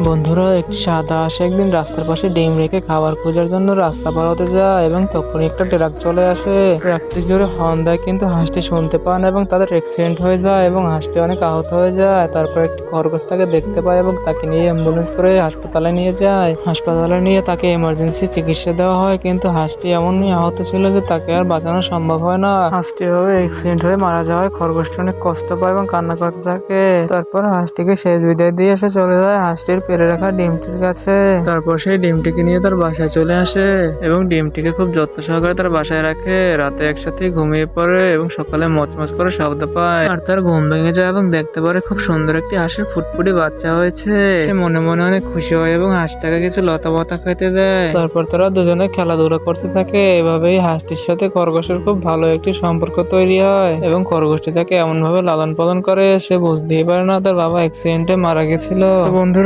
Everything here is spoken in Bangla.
বন্ধুরা, একটি সাদা হাঁস একদিন রাস্তার পাশে ডিম রেখে খাবার খোঁজার জন্য রাস্তা পার হতে যায় এবং তখনই একটা ট্রাক চলে আসে। ট্রাকটি জোরে হর্ন দেয় কিন্তু হাঁসটি শুনতে পায় না এবং তাদের অ্যাক্সিডেন্ট হয়ে যায় এবং হাঁসটি অনেক আহত হয়ে যায়। তারপর একটি খরগোশ তাকে দেখতে পায় এবং তাকে নিয়ে অ্যাম্বুলেন্স করে হাসপাতালে নিয়ে যায়। হাসপাতালে নিয়ে তাকে এমার্জেন্সি চিকিৎসা দেওয়া হয় কিন্তু হাঁসটি এমনই আহত ছিল যে তাকে আর বাঁচানো সম্ভব হয় না। হাঁসটি এভাবে অ্যাক্সিডেন্ট হয়ে মারা যাওয়ায় খরগোশটি অনেক কষ্ট পায় এবং কান্না করতে থাকে। তারপর হাঁসটিকে শেষ বিদায় দিয়ে এসে চলে যায় হাঁসটির পেরে রাখা ডিমটির কাছে। তারপর সেই ডিমটিকে নিয়ে তার বাসায় চলে আসে এবং ডিমটিকে খুব যত্ন সহকারে তার বাসায় রাখে। রাতে একসাথে ঘুমিয়ে পড়ে এবং সকালে মচমচ করে শব্দ পায় আর তার ঘুম ভেঙে যায় এবং দেখতে পারে খুব সুন্দর একটি হাঁসের ফুটফুটে বাচ্চা হয়েছে। সে মনে মনে অনেক খুশি হয় এবং হাঁসটাকে কিছু লতা পাতা খেতে দেয়। তারপর তারা দুজনে খেলাধুলা করতে থাকে। এভাবেই হাঁসটির সাথে খরগোশের খুব ভালো একটি সম্পর্ক তৈরি হয় এবং খরগোশটি তাকে এমন ভাবে লালন পালন করে সে বুঝতেই পারে না তার বাবা অ্যাক্সিডেন্টে মারা গেছিল। তো বন্ধুরা,